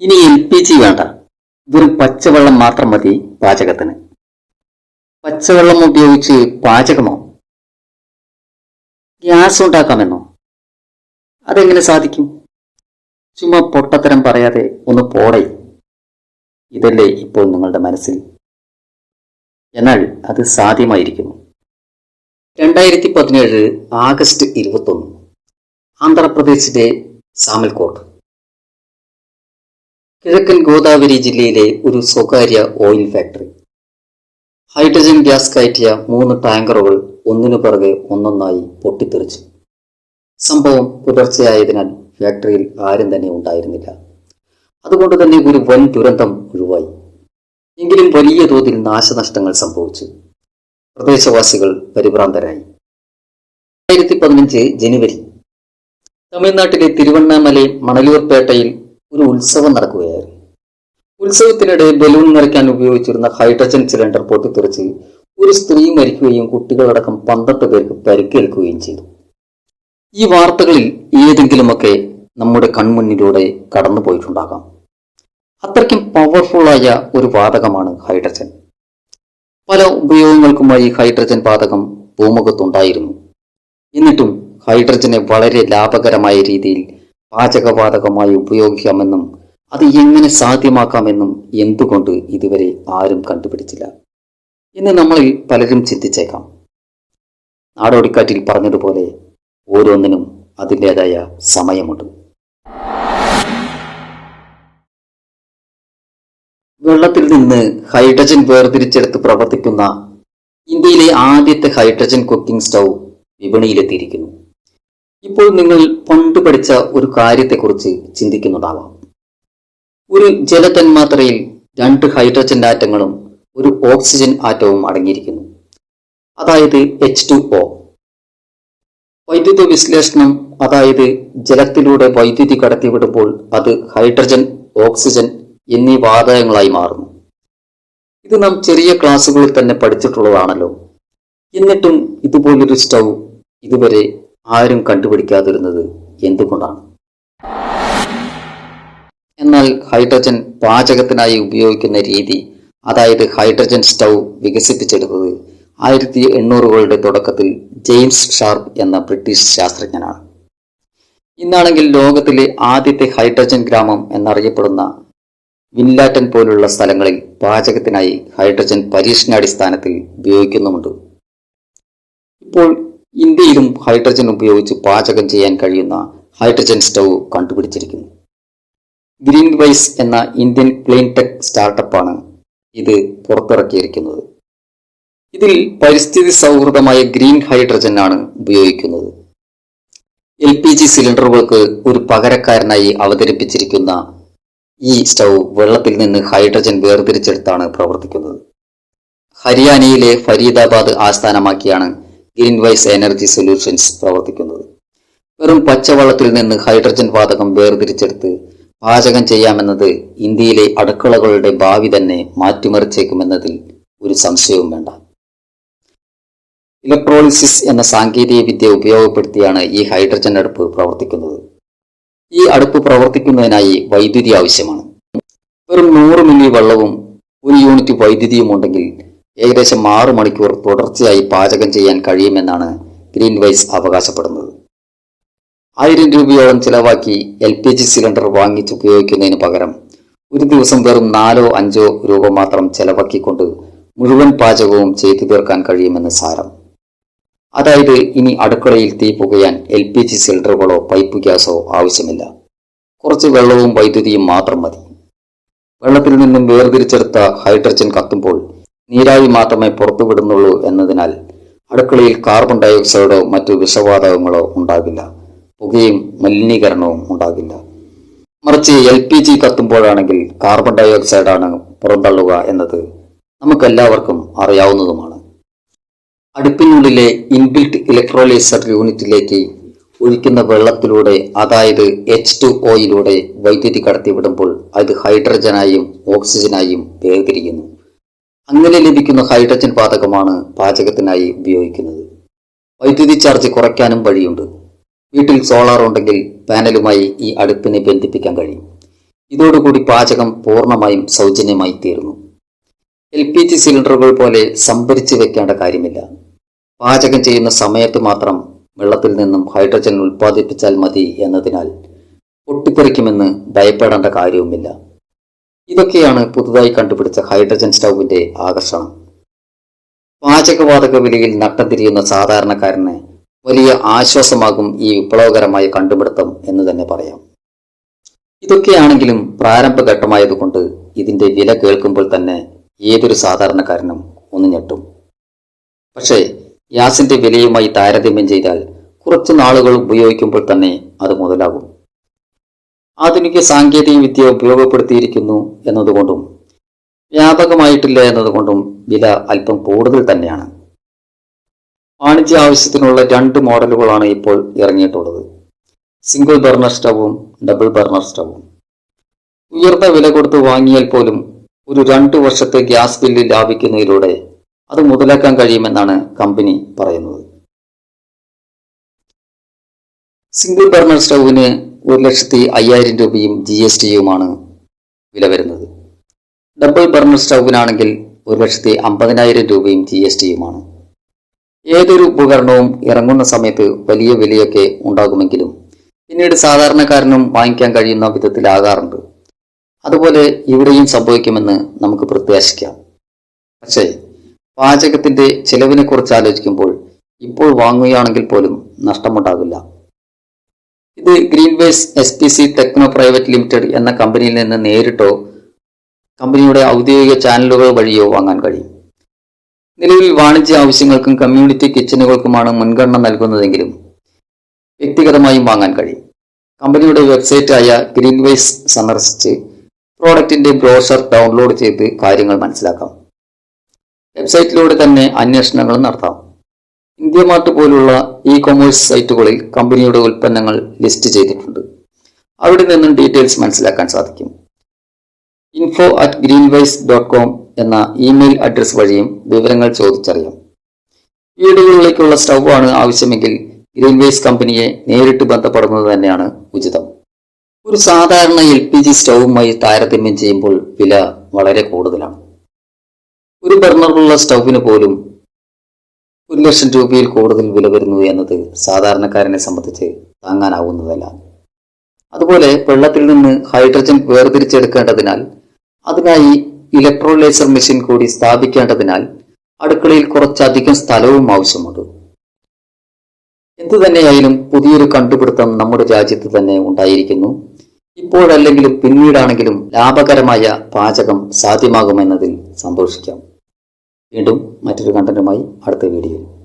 ഇനി LPG വേണ്ട, വെറും പച്ചവെള്ളം മാത്രം മതി പാചകത്തിന്. പച്ചവെള്ളം ഉപയോഗിച്ച് പാചകമോ? ഗ്യാസ് ഉണ്ടാക്കാമെന്നോ? അതെങ്ങനെ സാധിക്കും? ചുമ്മാ പൊട്ടത്തരം പറയാതെ ഒന്ന് പോടേ. ഇതല്ലേ ഇപ്പോൾ നിങ്ങളുടെ മനസ്സിൽ? എന്നാൽ അത് സാധ്യമായിരിക്കുന്നു. 2017 ആഗസ്റ്റ് 21, ആന്ധ്രാപ്രദേശിലെ സാമൽകോട്ട്, കിഴക്കൻ ഗോദാവരി ജില്ലയിലെ ഒരു സ്വകാര്യ ഓയിൽ ഫാക്ടറി. ഹൈഡ്രജൻ ഗ്യാസ് കയറ്റിയ 3 ടാങ്കറുകൾ ഒന്നിനു പിറകെ ഒന്നൊന്നായി പൊട്ടിത്തെറിച്ചു. സംഭവം പുലർച്ചെയായതിനാൽ ഫാക്ടറിയിൽ ആരും തന്നെ ഉണ്ടായിരുന്നില്ല. അതുകൊണ്ട് തന്നെ ഒരു വൻ ദുരന്തം ഒഴിവായി. എങ്കിലും വലിയ തോതിൽ നാശനഷ്ടങ്ങൾ സംഭവിച്ചു. പ്രദേശവാസികൾ പരിഭ്രാന്തരായി. 2015 ജനുവരി, തമിഴ്നാട്ടിലെ തിരുവണ്ണാമലൈ മണലൂർപേട്ടയിൽ ഒരു ഉത്സവം നടക്കുകയായിരുന്നു. ഉത്സവത്തിനിടെ ബലൂൺ നിറയ്ക്കാൻ ഉപയോഗിച്ചിരുന്ന ഹൈഡ്രജൻ സിലിണ്ടർ പൊട്ടിത്തെറിച്ച് ഒരു സ്ത്രീ മരിക്കുകയും കുട്ടികളടക്കം 12 പേർക്ക് പരിക്കേൽക്കുകയും ചെയ്തു. ഈ വാർത്തകളിൽ ഏതെങ്കിലുമൊക്കെ നമ്മുടെ കൺമുന്നിലൂടെ കടന്നു പോയിട്ടുണ്ടാകാം. അത്രയ്ക്കും പവർഫുള്ളായ ഒരു വാതകമാണ് ഹൈഡ്രജൻ. പല ഉപയോഗങ്ങൾക്കുമായി ഹൈഡ്രജൻ വാതകം ഭൂമുഖത്തുണ്ടായിരുന്നു. എന്നിട്ടും ഹൈഡ്രജനെ വളരെ ലാഭകരമായ രീതിയിൽ പാചകവാതകമായി ഉപയോഗിക്കാമെന്നും അത് എങ്ങനെ സാധ്യമാക്കാമെന്നും എന്തുകൊണ്ട് ഇതുവരെ ആരും കണ്ടുപിടിച്ചില്ല എന്ന് നമ്മളിൽ പലരും ചിന്തിച്ചേക്കാം. നാടോടിക്കാറ്റിൽ പറഞ്ഞതുപോലെ ഓരോന്നിനും അതിൻ്റെതായ സമയമുണ്ട്. വെള്ളത്തിൽ നിന്ന് ഹൈഡ്രജൻ വേർതിരിച്ചെടുത്ത് പ്രവർത്തിക്കുന്ന ഇന്ത്യയിലെ ആദ്യത്തെ ഹൈഡ്രജൻ കുക്കിംഗ് സ്റ്റൗ വിപണിയിലെത്തിയിരിക്കുന്നു. ഇപ്പോൾ നിങ്ങൾ പണ്ട് പഠിച്ച ഒരു കാര്യത്തെക്കുറിച്ച് ചിന്തിക്കുന്നുണ്ടാവാം. ഒരു ജലതന്മാത്രയിൽ 2 ഹൈഡ്രജൻ ആറ്റങ്ങളും ഒരു ഓക്സിജൻ ആറ്റവും അടങ്ങിയിരിക്കുന്നു, അതായത് H2O. വൈദ്യുത വിശ്ലേഷണം, അതായത് ജലത്തിലൂടെ വൈദ്യുതി കടത്തിവിടുമ്പോൾ അത് ഹൈഡ്രജൻ, ഓക്സിജൻ എന്നീ വാതകങ്ങളായി മാറുന്നു. ഇത് നാം ചെറിയ ക്ലാസ്സുകളിൽ തന്നെ പഠിച്ചിട്ടുള്ളതാണല്ലോ. എന്നിട്ടും ഇതുപോലൊരു സ്റ്റൗ ഇതുവരെ ആരും കണ്ടുപിടിക്കാതിരുന്നത് എന്തുകൊണ്ടാണ്? എന്നാൽ ഹൈഡ്രജൻ പാചകത്തിനായി ഉപയോഗിക്കുന്ന രീതി, അതായത് ഹൈഡ്രജൻ സ്റ്റൗ വികസിപ്പിച്ചെടുത്തത് 1800കളുടെ തുടക്കത്തിൽ ജെയിംസ് ഷാർപ്പ് എന്ന ബ്രിട്ടീഷ് ശാസ്ത്രജ്ഞനാണ്. ഇന്നാണെങ്കിൽ ലോകത്തിലെ ആദ്യത്തെ ഹൈഡ്രജൻ ഗ്രാമം എന്നറിയപ്പെടുന്ന വിൻലാറ്റൻ പോലുള്ള സ്ഥലങ്ങളിൽ പാചകത്തിനായി ഹൈഡ്രജൻ പരീക്ഷണാടിസ്ഥാനത്തിൽ ഉപയോഗിക്കുന്നുമുണ്ട്. ഇപ്പോൾ ഇന്ത്യയിലും ഹൈഡ്രജൻ ഉപയോഗിച്ച് പാചകം ചെയ്യാൻ കഴിയുന്ന ഹൈഡ്രജൻ സ്റ്റൗ കണ്ടുപിടിച്ചിരിക്കുന്നു. ഗ്രീൻ വൈസ് എന്ന ഇന്ത്യൻ ക്ലീൻ ടെക് സ്റ്റാർട്ടപ്പാണ് ഇത് പുറത്തിറക്കിയിരിക്കുന്നത്. ഇതിൽ പരിസ്ഥിതി സൗഹൃദമായ ഗ്രീൻ ഹൈഡ്രജൻ ആണ് ഉപയോഗിക്കുന്നത്. LPG സിലിണ്ടറുകൾക്ക് ഒരു പകരക്കാരനായി അവതരിപ്പിച്ചിരിക്കുന്ന ഈ സ്റ്റൗ വെള്ളത്തിൽ നിന്ന് ഹൈഡ്രജൻ വേർതിരിച്ചെടുത്താണ് പ്രവർത്തിക്കുന്നത്. ഹരിയാനയിലെ ഫരീദാബാദ് ആസ്ഥാനമാക്കിയാണ് ഗ്രീൻ വൈസ് എനർജി സൊല്യൂഷൻസ് പ്രവർത്തിക്കുന്നത്. വെറും പച്ചവെള്ളത്തിൽ നിന്ന് ഹൈഡ്രജൻ വാതകം വേർതിരിച്ചെടുത്ത് പാചകം ചെയ്യാമെന്നത് ഇന്ത്യയിലെ അടുക്കളകളുടെ ഭാവി തന്നെ മാറ്റിമറിച്ചേക്കുമെന്നതിൽ ഒരു സംശയവും വേണ്ട. ഇലക്ട്രോളിസിസ് എന്ന സാങ്കേതിക വിദ്യ ഉപയോഗപ്പെടുത്തിയാണ് ഈ ഹൈഡ്രജൻ അടുപ്പ് പ്രവർത്തിക്കുന്നത്. ഈ അടുപ്പ് പ്രവർത്തിക്കുന്നതിനായി വൈദ്യുതി ആവശ്യമാണ്. വെറും 100 മില്ലി വെള്ളവും 1 യൂണിറ്റ് വൈദ്യുതിയും ഉണ്ടെങ്കിൽ ഏകദേശം 6 മണിക്കൂർ തുടർച്ചയായി പാചകം ചെയ്യാൻ കഴിയുമെന്നാണ് ഗ്രീൻ വൈസ് അവകാശപ്പെടുന്നത്. 1000 രൂപയോളം ചിലവാക്കി LPG സിലിണ്ടർ വാങ്ങിച്ചുപയോഗിക്കുന്നതിന് പകരം ഒരു ദിവസം വെറും 4-5 രൂപ മാത്രം ചെലവാക്കിക്കൊണ്ട് മുഴുവൻ പാചകവും ചെയ്തു തീർക്കാൻ കഴിയുമെന്ന് സാരം. അതായത് ഇനി അടുക്കളയിൽ തീ പുകയാൻ LPG സിലിണ്ടറുകളോ പൈപ്പ് ഗ്യാസോ ആവശ്യമില്ല. കുറച്ച് വെള്ളവും വൈദ്യുതിയും മാത്രം മതി. വെള്ളത്തിൽ നിന്നും വേർതിരിച്ചെടുത്ത ഹൈഡ്രജൻ കത്തുമ്പോൾ നീരാവി മാത്രമേ പുറത്തുവിടുന്നുള്ളൂ എന്നതിനാൽ അടുക്കളയിൽ കാർബൺ ഡയോക്സൈഡോ മറ്റു വിഷവാതകങ്ങളോ ഉണ്ടാകില്ല. പുകയും മലിനീകരണവും ഉണ്ടാകില്ല. മറിച്ച് LPG കത്തുമ്പോഴാണെങ്കിൽ കാർബൺ ഡയോക്സൈഡാണ് പുറന്തള്ളുക എന്നത് നമുക്കെല്ലാവർക്കും അറിയാവുന്നതുമാണ്. അടുപ്പിനുള്ളിലെ ഇൻബിൽറ്റ് ഇലക്ട്രോലൈസർ യൂണിറ്റിലേക്ക് ഒഴിക്കുന്ന വെള്ളത്തിലൂടെ, അതായത് H2Oയിലൂടെ വൈദ്യുതി കടത്തിവിടുമ്പോൾ അത് ഹൈഡ്രജനായും ഓക്സിജനായും വേർതിരിക്കുന്നു. അങ്ങനെ ലഭിക്കുന്ന ഹൈഡ്രജൻ വാതകമാണ് പാചകത്തിനായി ഉപയോഗിക്കുന്നത്. വൈദ്യുതി ചാർജ് കുറയ്ക്കാനും വഴിയുണ്ട്. വീട്ടിൽ സോളാർ ഉണ്ടെങ്കിൽ പാനലുമായി ഈ അടുപ്പിനെ ബന്ധിപ്പിക്കാൻ കഴിയും. ഇതോടുകൂടി പാചകം പൂർണ്ണമായും സൗജന്യമായി തീർന്നു. LPG സിലിണ്ടറുകൾ പോലെ സംഭരിച്ചു വെക്കേണ്ട കാര്യമില്ല. പാചകം ചെയ്യുന്ന സമയത്ത് മാത്രം വെള്ളത്തിൽ നിന്നും ഹൈഡ്രജൻ ഉൽപ്പാദിപ്പിച്ചാൽ മതി എന്നതിനാൽ പൊട്ടിത്തെറിക്കുമെന്ന് ഭയപ്പെടേണ്ട കാര്യവുമില്ല. ഇതൊക്കെയാണ് പുതുതായി കണ്ടുപിടിച്ച ഹൈഡ്രജൻ സ്റ്റൗവിന്റെ ആകർഷണം. പാചകവാതക വിലയിൽ നട്ടം തിരിയുന്ന സാധാരണക്കാരന് വലിയ ആശ്വാസമാകും ഈ വിപ്ലവകരമായ കണ്ടുപിടുത്തം എന്ന് തന്നെ പറയാം. ഇതൊക്കെയാണെങ്കിലും പ്രാരംഭഘട്ടമായതുകൊണ്ട് ഇതിന്റെ വില കേൾക്കുമ്പോൾ തന്നെ ഏതൊരു സാധാരണക്കാരനും ഒന്ന് ഞെട്ടും. പക്ഷേ ഗ്യാസിന്റെ വിലയുമായി താരതമ്യം ചെയ്താൽ കുറച്ചു നാളുകൾ ഉപയോഗിക്കുമ്പോൾ തന്നെ അത് മുതലാകും. ആധുനിക സാങ്കേതിക വിദ്യ ഉപയോഗപ്പെടുത്തിയിരിക്കുന്നു എന്നതുകൊണ്ടും വ്യാപകമായിട്ടില്ല എന്നതുകൊണ്ടും വില അല്പം കൂടുതൽ തന്നെയാണ്. വാണിജ്യ ആവശ്യത്തിനുള്ള 2 മോഡലുകളാണ് ഇപ്പോൾ ഇറങ്ങിയിട്ടുള്ളത്. സിംഗിൾ ബർണർ സ്റ്റൗവും ഡബിൾ ബർണർ സ്റ്റൗവും. ഉയർന്ന വില കൊടുത്ത് വാങ്ങിയാൽ പോലും ഒരു 2 വർഷത്തെ ഗ്യാസ് ബില്ല് ലാഭിക്കുന്നതിലൂടെ അത് മുതലാക്കാൻ കഴിയുമെന്നാണ് കമ്പനി പറയുന്നത്. സിംഗിൾ ബർണർ സ്റ്റൗവിന് 1,50,000 രൂപയും GST-യുമാണ് വില വരുന്നത്. ഡബിൾ ബർണർ സ്റ്റൗവിനാണെങ്കിൽ 1,50,000 രൂപയും GST-യുമാണ്. ഏതൊരു ഉപകരണവും ഇറങ്ങുന്ന സമയത്ത് വലിയ വിലയൊക്കെ ഉണ്ടാകുമെങ്കിലും പിന്നീട് സാധാരണക്കാരനും വാങ്ങിക്കാൻ കഴിയുന്ന വിധത്തിലാകാറുണ്ട്. അതുപോലെ ഇവിടെയും സംഭവിക്കുമെന്ന് നമുക്ക് പ്രത്യാശിക്കാം. പക്ഷേ പാചകത്തിന്റെ ചെലവിനെ കുറിച്ച് ആലോചിക്കുമ്പോൾ ഇപ്പോൾ വാങ്ങുകയാണെങ്കിൽ പോലും നഷ്ടമുണ്ടാകില്ല. ഇത് ഗ്രീൻവേസ് SPC ടെക്നോ പ്രൈവറ്റ് ലിമിറ്റഡ് എന്ന കമ്പനിയിൽ നിന്ന് നേരിട്ടോ കമ്പനിയുടെ ഔദ്യോഗിക ചാനലുകൾ വഴിയോ വാങ്ങാൻ കഴിയും. നിലവിൽ വാണിജ്യ ആവശ്യങ്ങൾക്കും കമ്മ്യൂണിറ്റി കിച്ചണുകൾക്കുമാണ് മുൻഗണന നൽകുന്നതെങ്കിലും വ്യക്തിഗതമായും വാങ്ങാൻ കഴിയും. കമ്പനിയുടെ വെബ്സൈറ്റായ ഗ്രീൻവേസ് സന്ദർശിച്ച് പ്രോഡക്റ്റിന്റെ ബ്രോഷർ ഡൗൺലോഡ് ചെയ്ത് കാര്യങ്ങൾ മനസ്സിലാക്കാം. വെബ്സൈറ്റിലൂടെ തന്നെ അന്വേഷണങ്ങൾ നടത്താം. ഇന്ത്യ മാർട്ട് പോലുള്ള ഇ-കൊമേഴ്സ് സൈറ്റുകളിൽ കമ്പനിയുടെ ഉൽപ്പന്നങ്ങൾ ലിസ്റ്റ് ചെയ്തിട്ടുണ്ട്. അവിടെ നിന്നും ഡീറ്റെയിൽസ് മനസ്സിലാക്കാൻ സാധിക്കും. info@greenwise.com എന്ന ഇമെയിൽ അഡ്രസ് വഴിയും വിവരങ്ങൾ ചോദിച്ചറിയാം. വീടുകളിലേക്കുള്ള സ്റ്റൗ ആണ് ആവശ്യമെങ്കിൽ ഗ്രീൻവേസ് കമ്പനിയെ നേരിട്ട് ബന്ധപ്പെടുന്നത് തന്നെയാണ് ഉചിതം. ഒരു സാധാരണ LPG സ്റ്റൗവുമായി താരതമ്യം ചെയ്യുമ്പോൾ വില വളരെ കൂടുതലാണ്. ഒരു ബർണറുള്ള സ്റ്റൗവിന് പോലും 1,00,000 രൂപയിൽ കൂടുതൽ വില വരുന്നു എന്നത് സാധാരണക്കാരനെ സംബന്ധിച്ച് താങ്ങാനാവുന്നതല്ല. അതുപോലെ വെള്ളത്തിൽ നിന്ന് ഹൈഡ്രജൻ വേർതിരിച്ചെടുക്കേണ്ടതിനാൽ അതിനായി ഇലക്ട്രോലൈസർ മെഷീൻ കൂടി സ്ഥാപിക്കേണ്ടതിനാൽ അടുക്കളയിൽ കുറച്ചധികം സ്ഥലവും ആവശ്യമുണ്ട്. എന്തുതന്നെയായാലും പുതിയൊരു കണ്ടുപിടുത്തം നമ്മുടെ രാജ്യത്ത് തന്നെ ഉണ്ടായിരിക്കുന്നു. ഇപ്പോഴല്ലെങ്കിലും പിന്നീടാണെങ്കിലും ലാഭകരമായ പാചകം സാധ്യമാകുമെന്നതിൽ സന്തോഷിക്കാം. വീണ്ടും മറ്റൊരു കണ്ടന്റുമായി അടുത്ത വീഡിയോയിൽ.